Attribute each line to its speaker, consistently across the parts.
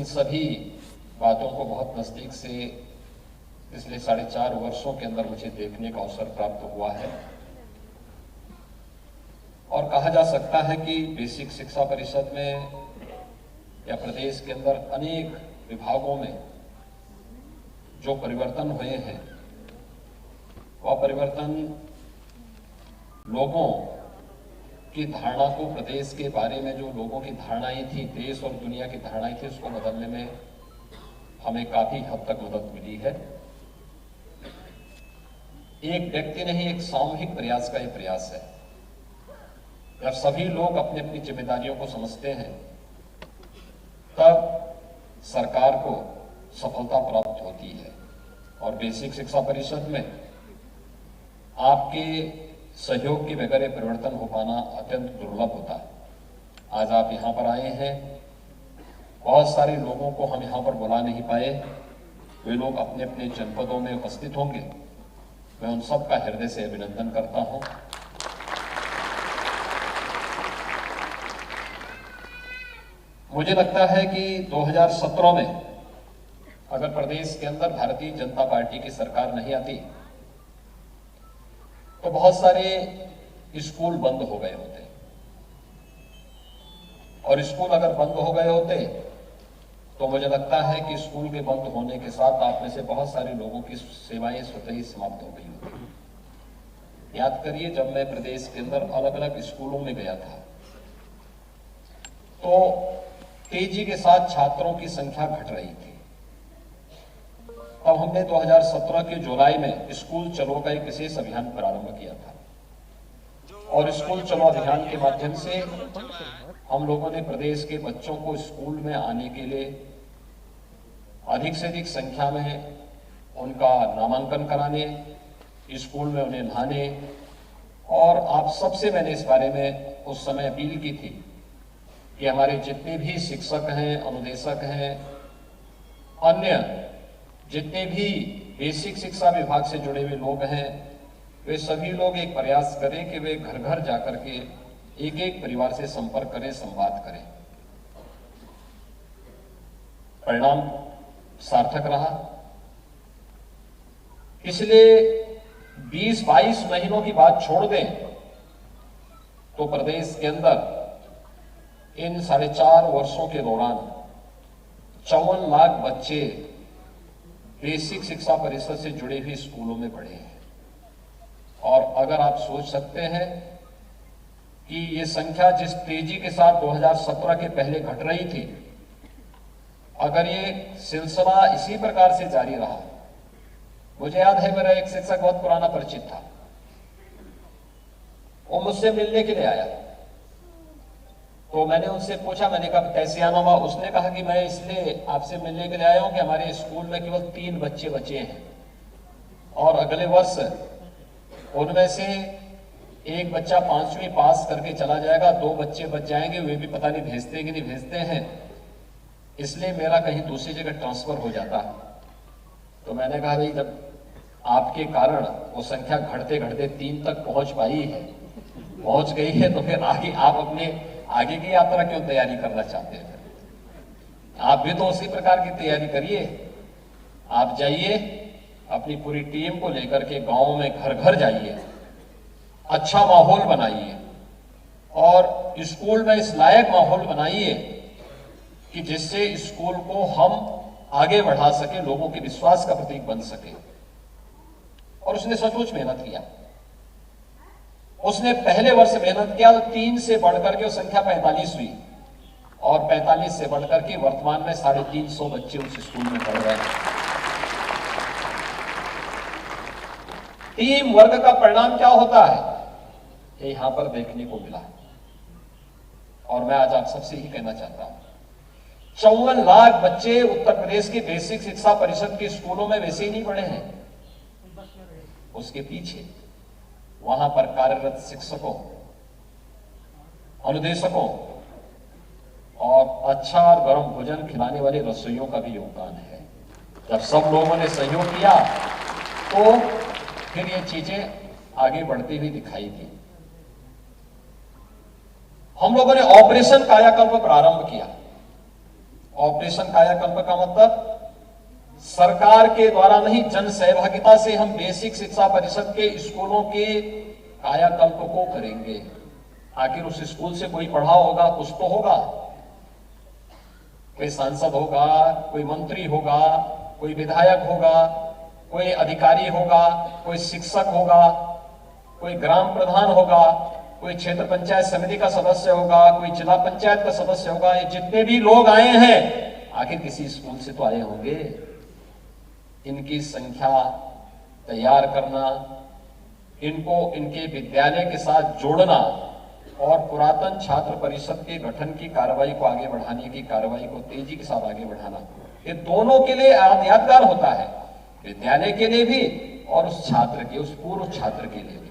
Speaker 1: इन सभी बातों को बहुत नजदीक से पिछले 4.5 वर्षों के अंदर मुझे देखने का अवसर प्राप्त हुआ है और कहा जा सकता है कि बेसिक शिक्षा परिषद में या प्रदेश के अंदर अनेक विभागों में जो परिवर्तन हुए हैं वह परिवर्तन लोगों की धारणा को, प्रदेश के बारे में जो लोगों की धारणाएं थी, देश और दुनिया की धारणाएं थी, उसको बदलने में हमें काफी हद तक मदद मिली है। एक व्यक्ति नहीं, एक सामूहिक प्रयास का यह प्रयास है। जब सभी लोग अपनी अपनी जिम्मेदारियों को समझते हैं तब सरकार को सफलता प्राप्त होती है। और बेसिक शिक्षा परिषद में आपके सहयोग के बगैर परिवर्तन हो पाना अत्यंत दुर्लभ होता है। आज आप यहाँ पर आए हैं, बहुत सारे लोगों को हम यहाँ पर बुला नहीं पाए, वे लोग अपने अपने जनपदों में उपस्थित होंगे। मैं उन सब का हृदय से अभिनंदन करता हूँ। मुझे लगता है कि 2017 में अगर प्रदेश के अंदर भारतीय जनता पार्टी की सरकार नहीं आती तो बहुत सारे स्कूल बंद हो गए होते, और स्कूल अगर बंद हो गए होते तो मुझे लगता है कि स्कूल के बंद होने के साथ आप में से बहुत सारे लोगों की सेवाएं स्वतः ही समाप्त हो गई होती। याद करिए, जब मैं प्रदेश के अंदर अलग अलग स्कूलों में गया था तो तेजी के साथ छात्रों की संख्या घट रही थी। तब हमने 2017 के जुलाई में स्कूल चलो का एक विशेष अभियान प्रारंभ किया था, और स्कूल चलो अभियान के माध्यम से हम लोगों ने प्रदेश के बच्चों को स्कूल में आने के लिए अधिक से अधिक संख्या में उनका नामांकन कराने, स्कूल में उन्हें लाने, और आप सबसे मैंने इस बारे में उस समय अपील की थी कि हमारे जितने भी शिक्षक हैं, अनुदेशक हैं, अन्य जितने भी बेसिक शिक्षा विभाग से जुड़े हुए लोग हैं, वे सभी लोग एक प्रयास करें कि वे घर घर जाकर के एक एक परिवार से संपर्क करें, संवाद करें। परिणाम सार्थक रहा। पिछले 20-22 महीनों की बात छोड़ दें तो प्रदेश के अंदर इन 4.5 वर्षों के दौरान 54 लाख बच्चे बेसिक शिक्षा परिषद से जुड़े हुए स्कूलों में पढ़े हैं। और अगर आप सोच सकते हैं कि ये संख्या जिस तेजी के साथ 2017 के पहले घट रही थी, अगर ये सिलसिला इसी प्रकार से जारी रहा, मुझे याद है मेरा एक शिक्षक बहुत पुराना परिचित था, वो मुझसे मिलने के लिए आया। तो मैंने उनसे पूछा, मैंने कहा कैसे आना हुआ? उसने कहा कि मैं इसलिए आपसे मिलने के लिए आया हूं कि हमारे स्कूल में केवल 3 बच्चे बचे हैं और अगले वर्ष उनमें से एक बच्चा 5वीं पास करके चला जाएगा, 2 बच्चे बच जाएंगे, वे भी पता नहीं भेजते कि नहीं भेजते हैं, इसलिए मेरा कहीं दूसरी जगह ट्रांसफर हो जाता है। तो मैंने कहा भाई, जब आपके कारण वो संख्या घटते घटते 3 तक पहुंच गई है तो फिर आगे आप अपने आगे की यात्रा क्यों तैयारी करना चाहते हैं? आप भी तो उसी प्रकार की तैयारी करिए। आप जाइए, अपनी पूरी टीम को लेकर के गांव में घर घर जाइए, अच्छा माहौल बनाइए और स्कूल में इस लायक माहौल बनाइए कि जिससे स्कूल को हम आगे बढ़ा सके, लोगों के विश्वास का प्रतीक बन सके। और उसने सचमुच मेहनत किया। उसने पहले वर्ष मेहनत किया तो 3 से बढ़कर के संख्या 45 हुई, और 45 से बढ़कर के वर्तमान में 350 बच्चे उस स्कूल में पढ़ रहे हैं। टीम वर्ग का परिणाम क्या होता है, ये यहां पर देखने को मिला। और मैं आज आप सबसे ही कहना चाहता हूं, 54 लाख बच्चे उत्तर प्रदेश के बेसिक शिक्षा परिषद के स्कूलों में वैसे ही नहीं पढ़े हैं। उसके पीछे वहां पर कार्यरत शिक्षकों, अनुदेशकों और अच्छा और गर्म भोजन खिलाने वाले रसोइयों का भी योगदान है। जब सब लोगों ने सहयोग किया तो फिर ये चीजें आगे बढ़ती हुई दिखाई दी। हम लोगों ने ऑपरेशन कायाकल्प प्रारंभ किया ऑपरेशन कायाकल्प का मतलब सरकार के द्वारा नहीं, जन सहभागिता से हम बेसिक शिक्षा परिषद के स्कूलों के कायाकल्प को करेंगे। आखिर उस स्कूल से कोई पढ़ा होगा, कुछ तो होगा, कोई सांसद होगा, कोई मंत्री होगा, कोई विधायक होगा, कोई अधिकारी होगा, कोई शिक्षक होगा, कोई ग्राम प्रधान होगा, कोई क्षेत्र पंचायत समिति का सदस्य होगा, कोई जिला पंचायत का सदस्य होगा। ये जितने भी लोग आए हैं आखिर किसी स्कूल से तो आए होंगे। इनकी संख्या तैयार करना, इनको इनके विद्यालय के साथ जोड़ना और पुरातन छात्र परिषद के गठन की कार्रवाई को आगे बढ़ाने की कार्रवाई को तेजी के साथ आगे बढ़ाना, ये दोनों के लिए यादगार होता है, विद्यालय के लिए भी और उस छात्र के, उस पूर्व छात्र के लिए भी।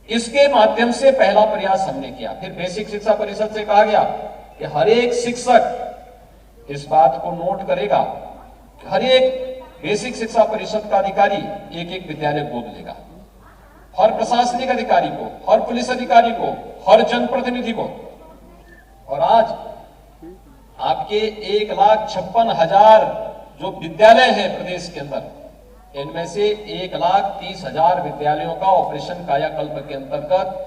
Speaker 1: इसके माध्यम से पहला प्रयास हमने किया। फिर बेसिक शिक्षा परिषद से कहा गया कि हर एक शिक्षक इस बात को नोट करेगा, हर एक बेसिक शिक्षा परिषद का अधिकारी एक एक विद्यालय गोद लेगा, हर प्रशासनिक अधिकारी को, हर पुलिस अधिकारी को, हर जनप्रतिनिधि को। और आज आपके 1,56,000 जो विद्यालय हैं प्रदेश के अंदर, इनमें से 1,30,000 विद्यालयों का ऑपरेशन कायाकल्प के अंतर्गत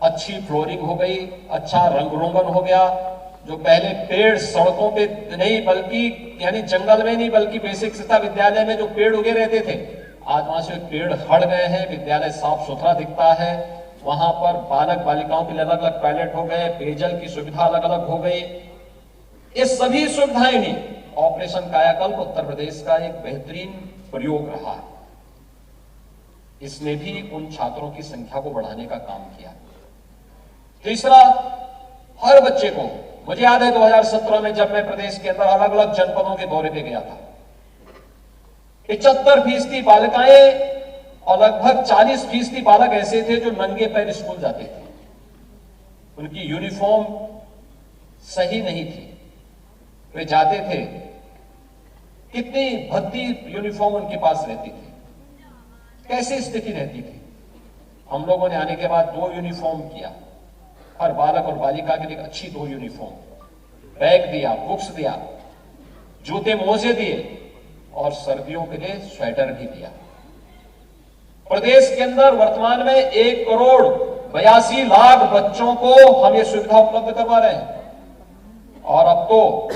Speaker 1: अच्छी फ्लोरिंग हो गई, अच्छा रंग रोगन हो गया। जो पहले पेड़ सड़कों पे नहीं बल्कि यानी जंगल में नहीं बल्कि बेसिक शिक्षा विद्यालय में जो पेड़ उगे रहते थे, आज वहां से पेड़ हट गए हैं, विद्यालय साफ सुथरा दिखता है। वहां पर बालक बालिकाओं के लिए अलग अलग टॉयलेट हो गए, पेयजल की सुविधा अलग अलग हो गई। ये सभी सुविधाएं नहीं, ऑपरेशन कायाकल्प उत्तर प्रदेश का एक बेहतरीन प्रयोग रहा। इसने भी उन छात्रों की संख्या को बढ़ाने का काम किया। तीसरा, हर बच्चे को, मुझे याद है 2017 में जब मैं प्रदेश के अंदर अलग अलग जनपदों के दौरे पे गया था, 75% बालिकाएं और लगभग 40% बालक ऐसे थे जो नंगे पैर स्कूल जाते थे। उनकी यूनिफॉर्म सही नहीं थी, वे जाते थे, कितनी भद्दी यूनिफॉर्म उनके पास रहती थी, कैसी स्थिति रहती थी। हम लोगों ने आने के बाद 2 यूनिफॉर्म किया, हर बालक और बालिका के लिए अच्छी 2 यूनिफॉर्म, बैग दिया, बुक्स दिया, जूते मोजे दिए और सर्दियों के लिए स्वेटर भी दिया। प्रदेश के अंदर वर्तमान में 1,82,00,000 बच्चों को हम ये सुविधा उपलब्ध करवा रहे हैं। और अब तो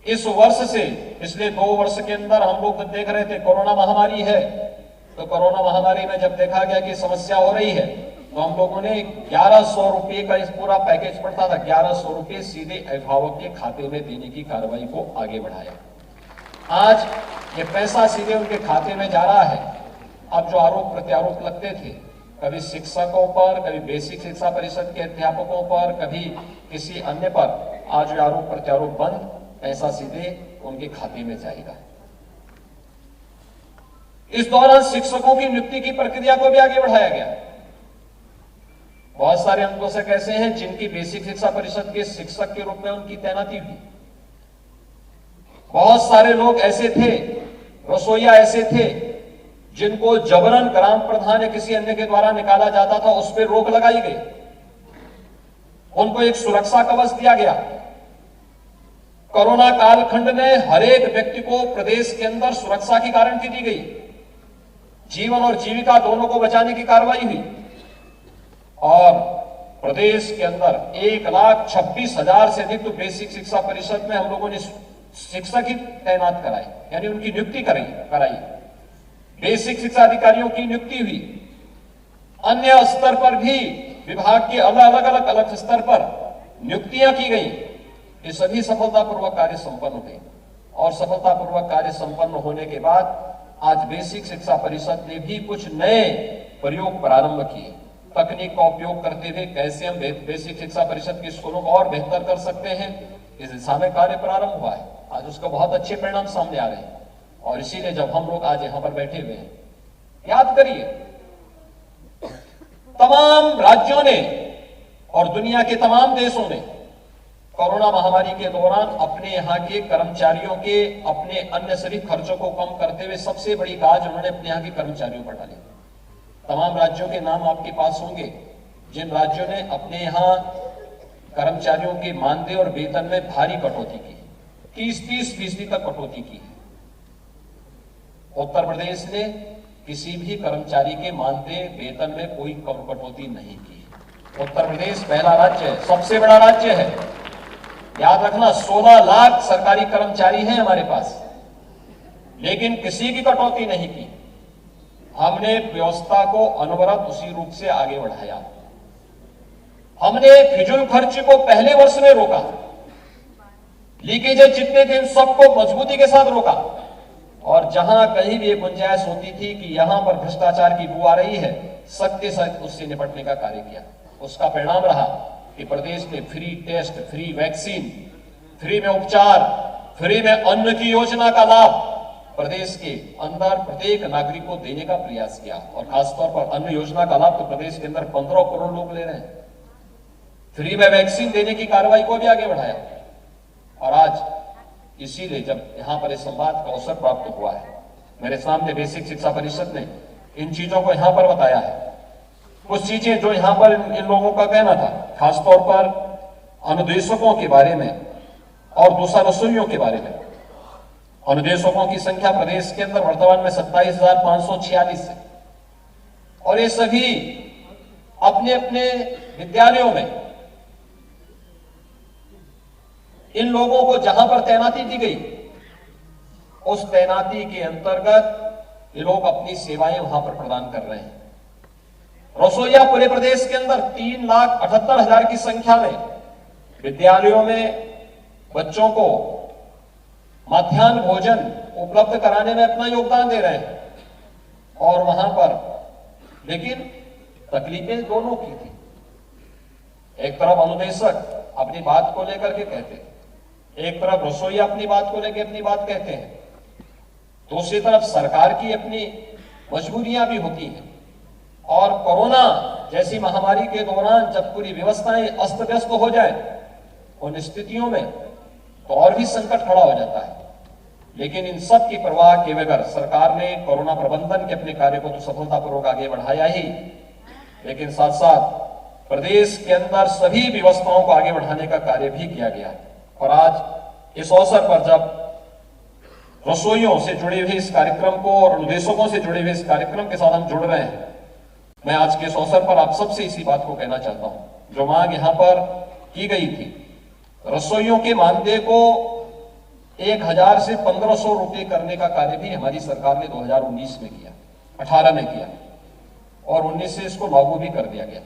Speaker 1: इस वर्ष से पिछले 2 वर्ष के अंदर हम लोग देख रहे थे कोरोना महामारी है, तो कोरोना महामारी में जब देखा गया कि समस्या हो रही है, तो हम लोगों ने 1100 रुपए का इस पूरा पैकेज पड़ता था, 1100 रुपए सीधे अभिभावक के खाते में देने की कार्रवाई को आगे बढ़ाया। आज ये पैसा सीधे उनके खाते में जा रहा है। अब जो आरोप प्रत्यारोप लगते थे, कभी शिक्षकों पर, कभी बेसिक शिक्षा परिषद के अध्यापकों पर, कभी किसी अन्य पर, आज जो आरोप प्रत्यारोप बंद, पैसा सीधे उनके खाते में जाएगा। इस दौरान शिक्षकों की नियुक्ति की प्रक्रिया को भी आगे बढ़ाया गया। बहुत सारे अनुतोषक ऐसे हैं जिनकी बेसिक शिक्षा परिषद के शिक्षक के रूप में उनकी तैनाती हुई। बहुत सारे लोग ऐसे थे, रसोईया ऐसे थे जिनको जबरन ग्राम प्रधान या किसी अन्य के द्वारा निकाला जाता था, उस पर रोक लगाई गई, उनको एक सुरक्षा कवच दिया गया। कोरोना कालखंड में हर एक व्यक्ति को प्रदेश के अंदर सुरक्षा की गारंटी दी गई, जीवन और जीविका दोनों को बचाने की कार्रवाई हुई। और प्रदेश के अंदर 1,26,000 से अधिक तो बेसिक शिक्षा परिषद में हम लोगों ने शिक्षक ही तैनात कराए, यानी उनकी नियुक्ति कराई। बेसिक शिक्षा अधिकारियों की नियुक्ति हुई। अन्य स्तर पर भी विभाग के अलग स्तर पर नियुक्तियां की गई। ये सभी सफलतापूर्वक कार्य संपन्न हो गए। और सफलतापूर्वक कार्य संपन्न होने के बाद आज बेसिक शिक्षा परिषद ने भी कुछ नए प्रयोग प्रारंभ किए। तकनीक का उपयोग करते हुए कैसे हम बेसिक शिक्षा परिषद के स्कूलों को और बेहतर कर सकते हैं, इस दिशा में कार्य प्रारंभ हुआ है। आज उसका बहुत अच्छे परिणाम सामने आ रहे हैं। और इसीलिए जब हम लोग आज यहां पर बैठे हुए हैं, याद करिए, तमाम राज्यों ने और दुनिया के तमाम देशों ने कोरोना महामारी के दौरान अपने यहाँ के कर्मचारियों के अपने अन्य सभी खर्चों को कम करते हुए सबसे बड़ी गाज उन्होंने अपने यहाँ के कर्मचारियों पर डाली। तमाम राज्यों के नाम आपके पास होंगे जिन राज्यों ने अपने यहाँ कर्मचारियों के मानदेय और वेतन में भारी कटौती की, 30-30% तक कटौती की है। उत्तर प्रदेश ने किसी भी कर्मचारी के मानदेय वेतन में कोई कम कटौती नहीं की। उत्तर प्रदेश पहला राज्य है, सबसे बड़ा राज्य है। याद रखना, 16 लाख सरकारी कर्मचारी हैं हमारे पास, लेकिन किसी की कटौती नहीं की। हमने व्यवस्था को अनवरत उसी रूप से आगे बढ़ाया। हमने फिजूल खर्च को पहले वर्ष में रोका, लीकेजेस जितने थे उन सबको मजबूती के साथ रोका, और जहां कहीं भी गुंजाइश होती थी कि यहां पर भ्रष्टाचार की बू आ रही है, सख्ती से उससे निपटने का कार्य किया। उसका परिणाम रहा कि प्रदेश में free test, free vaccine, free में उपचार, फ्री में अन्न की योजना का लाभ प्रदेश के अंदर प्रत्येक नागरिक को देने का प्रयास किया। और खासतौर पर अन्न योजना का लाभ तो प्रदेश के अंदर 15 करोड़ लोग ले रहे हैं। फ्री में वैक्सीन देने की कार्रवाई को भी आगे बढ़ाया। और आज इसीलिए जब यहां पर इस संवाद का अवसर प्राप्त हुआ है, मेरे सामने बेसिक शिक्षा परिषद ने इन चीजों को यहां पर बताया है। कुछ चीजें जो यहां पर इन लोगों का कहना था, खासतौर पर अनुदेशकों के बारे में और दूसरा रसोइयों के बारे में। अनुदेशकों की संख्या प्रदेश के अंदर वर्तमान में 27,546 है, और ये सभी अपने अपने विद्यालयों में इन लोगों को जहां पर तैनाती दी गई, उस तैनाती के अंतर्गत ये लोग अपनी सेवाएं वहां पर प्रदान कर रहे हैं। रसोईया पूरे प्रदेश के अंदर 3,78,000 की संख्या में विद्यालयों में बच्चों को मध्याह्न भोजन उपलब्ध कराने में अपना योगदान दे रहे हैं। और वहां पर लेकिन तकलीफें दोनों की थी। एक तरफ अनुदेशक अपनी बात को लेकर के कहते, एक तरफ रसोईया अपनी बात को लेकर अपनी बात कहते हैं, दूसरी तरफ सरकार की अपनी मजबूरियां भी होती हैं। और कोरोना जैसी महामारी के दौरान जब पूरी व्यवस्थाएं अस्त व्यस्त हो जाए, उन स्थितियों में तो और भी संकट खड़ा हो जाता है। लेकिन इन सब की परवाह किए बगैर सरकार ने कोरोना प्रबंधन के अपने कार्य को तो सफलतापूर्वक आगे बढ़ाया ही, लेकिन साथ साथ प्रदेश के अंदर सभी व्यवस्थाओं को आगे बढ़ाने का कार्य भी किया गया है। और आज इस अवसर पर जब रसोइयों से जुड़े हुए इस कार्यक्रम को और अनुदेशकों से जुड़े हुए इस कार्यक्रम के साथ हम जुड़ रहे हैं, मैं आज के इस अवसर पर आप सबसे इसी बात को कहना चाहता हूं। जो मांग यहां पर की गई थी, रसोइयों के मानदेय को 1,000 से 1,500 रुपए करने का कार्य भी हमारी सरकार ने 2019 में किया, 18 में किया, और 19 से इसको लागू भी कर दिया गया।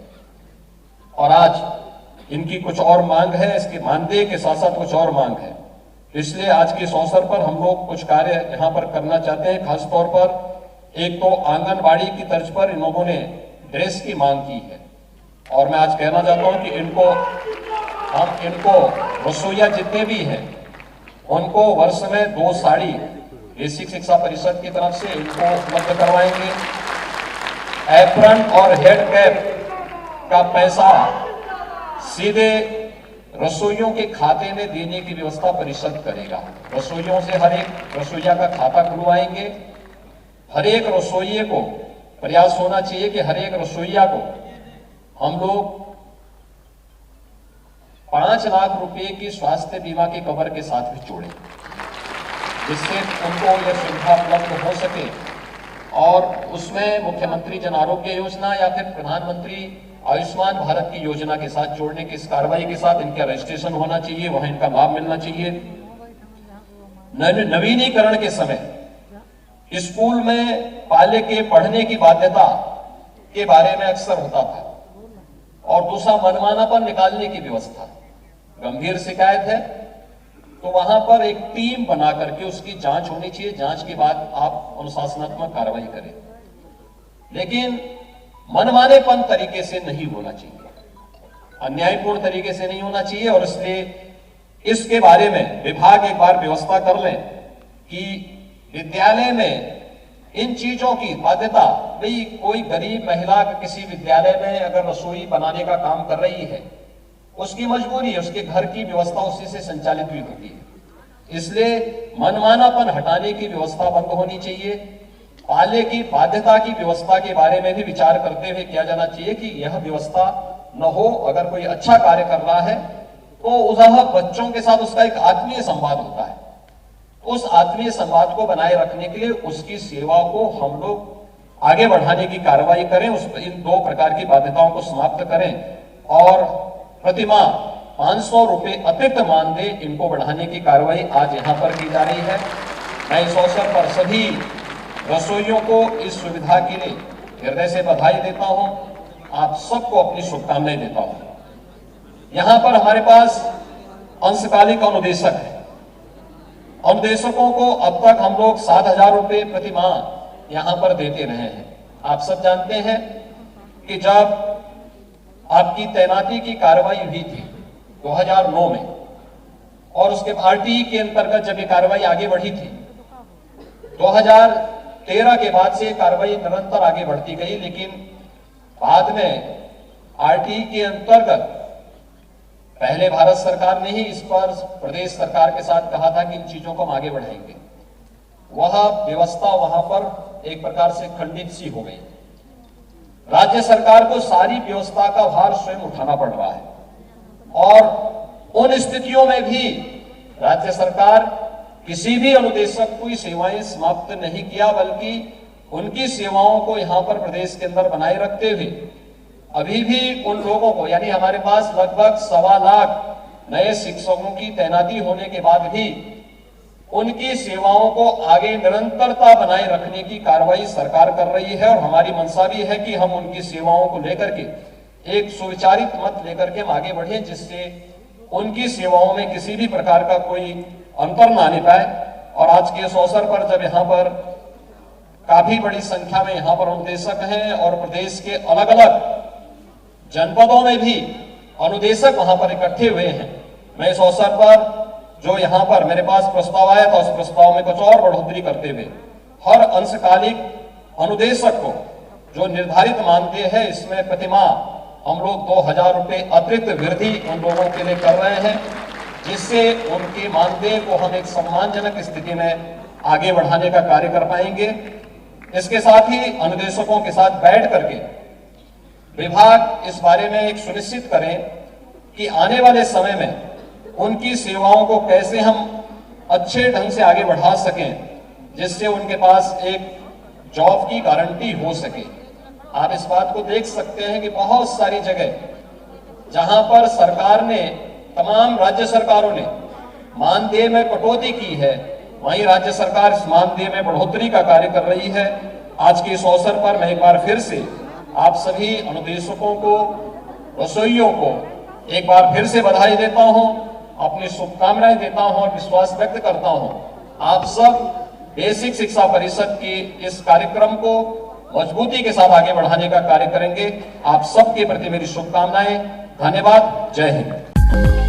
Speaker 1: और आज इनकी कुछ और मांग है, इसके मानदेय के साथ साथ कुछ और मांग है। इसलिए आज के इस अवसर पर हम लोग कुछ कार्य यहां पर करना चाहते हैं। खासतौर पर एक तो आंगनबाड़ी की तर्ज पर इन लोगों ने ड्रेस की मांग की है, और मैं आज कहना चाहता हूं कि इनको रसोईया जितने भी हैं उनको वर्ष में 2 साड़ी बेसिक शिक्षा परिषद की तरफ से इनको उपलब्ध करवाएंगे। एप्रन और हेड कैप का पैसा सीधे रसोइयों के खाते में देने की व्यवस्था परिषद करेगा। रसोइयों से हर एक रसोईया का खाता खुलवाएंगे। हर एक रसोइये को प्रयास होना चाहिए कि हर एक रसोईया को हम लोग 5 लाख रुपए की स्वास्थ्य बीमा के कवर के साथ भी जोड़ें, जिससे उनको यह सुविधा उपलब्ध हो सके। और उसमें मुख्यमंत्री जन आरोग्य योजना या फिर प्रधानमंत्री आयुष्मान भारत की योजना के साथ जोड़ने की इस कार्रवाई के साथ इनका रजिस्ट्रेशन होना चाहिए, वहां इनका लाभ मिलना चाहिए। नवीनीकरण के समय स्कूल में पाले के पढ़ने की बाध्यता के बारे में अक्सर होता था, और दूसरा मनमानापन निकालने की व्यवस्था। गंभीर शिकायत है तो वहां पर एक टीम बना करके उसकी जांच होनी चाहिए, जांच के बाद आप अनुशासनात्मक कार्रवाई करें, लेकिन मनमानेपन तरीके से नहीं होना चाहिए, अन्यायपूर्ण तरीके से नहीं होना चाहिए। और इसलिए इसके बारे में विभाग एक बार व्यवस्था कर ले कि विद्यालय में इन चीजों की बाध्यता, भाई कोई गरीब महिला किसी विद्यालय में अगर रसोई बनाने का काम कर रही है, उसकी मजबूरी है, उसके घर की व्यवस्था उसी से संचालित भी होती है, इसलिए मनमानापन हटाने की व्यवस्था बंद होनी चाहिए। पाले की बाध्यता की व्यवस्था के बारे में भी विचार करते हुए किया जाना चाहिए कि यह व्यवस्था न हो। अगर कोई अच्छा कार्य कर रहा है तो वह बच्चों के साथ उसका एक आत्मीय संवाद होता है। उस आत्मीय संवाद को बनाए रखने के लिए उसकी सेवा को हम लोग आगे बढ़ाने की कार्रवाई करें, इन 2 प्रकार की बाध्यताओं को समाप्त करें और प्रतिमाह 500 रुपए अतिरिक्त मानदेय इनको बढ़ाने की कार्रवाई आज यहां पर की जा रही है। मैं इस अवसर पर सभी रसोइयों को इस सुविधा के लिए हृदय से बधाई देता हूं, आप सबको अपनी शुभकामनाएं देता हूं। यहां पर हमारे पास अंशकालिक अनुदेशक है। अनुदेशकों को अब तक हम लोग 7,000 रुपए प्रति माह यहां पर देते रहे हैं। आप सब जानते हैं कि जब आपकी तैनाती की कार्रवाई हुई थी 2009 में और उसके आरटीई के अंतर्गत जब ये कार्रवाई आगे बढ़ी थी, 2013 के बाद से कार्रवाई निरंतर आगे बढ़ती गई, लेकिन बाद में आरटीई के अंतर्गत पहले भारत सरकार ने ही इस पर प्रदेश सरकार के साथ कहा था कि इन चीजों को हम आगे बढ़ाएंगे। वह व्यवस्था वहां पर एक प्रकार से खंडित सी हो गई। राज्य सरकार को सारी व्यवस्था का भार स्वयं उठाना पड़ रहा है और उन स्थितियों में भी राज्य सरकार किसी भी अनुदेशक की सेवाएं समाप्त नहीं किया, बल्कि उनकी सेवाओं को यहां पर प्रदेश के अंदर बनाए रखते हुए अभी भी उन लोगों को, यानी हमारे पास लगभग 1.25 लाख नए शिक्षकों की तैनाती होने के बाद भी उनकी सेवाओं को आगे निरंतरता बनाए रखने की कार्रवाई सरकार कर रही है और हमारी मंशा भी है कि हम उनकी सेवाओं को लेकर के एक सुविचारित मत लेकर के हम आगे बढ़े, जिससे उनकी सेवाओं में किसी भी प्रकार का कोई अंतर ना आने पाए। और आज के इस अवसर पर जब यहाँ पर काफी बड़ी संख्या में यहाँ पर अनुदेशक हैं और प्रदेश के अलग अलग जनपदों में भी अनुदेशक वहां पर इकट्ठे हुए हैं, मैं इस अवसर पर जो यहाँ पर मेरे पास प्रस्ताव आया था उस प्रस्ताव में कुछ और बढ़ोतरी करते हुए हर अंशकालिक अनुदेशक को जो निर्धारित मानदेय है इसमें प्रतिमाह हम लोग 2,000 रुपए अतिरिक्त वृद्धि उन लोगों के लिए कर रहे हैं, जिससे उनके मानदेय को हम एक सम्मानजनक स्थिति में आगे बढ़ाने का कार्य कर पाएंगे। इसके साथ ही अनुदेशकों के साथ बैठ करके विभाग इस बारे में एक सुनिश्चित करें कि आने वाले समय में उनकी सेवाओं को कैसे हम अच्छे ढंग से आगे बढ़ा सकें, जिससे उनके पास एक जॉब की गारंटी हो सके। आप इस बात को देख सकते हैं कि बहुत सारी जगह जहां पर सरकार ने, तमाम राज्य सरकारों ने मानदेय में कटौती की है, वहीं राज्य सरकार इस मानदेय में बढ़ोतरी का कार्य कर रही है। आज के इस अवसर पर मैं एक बार फिर से आप सभी अनुदेशकों को, रसोइयों को एक बार फिर से बधाई देता हूं, अपनी शुभकामनाएं देता हूं और विश्वास व्यक्त करता हूं आप सब बेसिक शिक्षा परिषद के इस कार्यक्रम को मजबूती के साथ आगे बढ़ाने का कार्य करेंगे। आप सबके प्रति मेरी शुभकामनाएं। धन्यवाद। जय हिंद।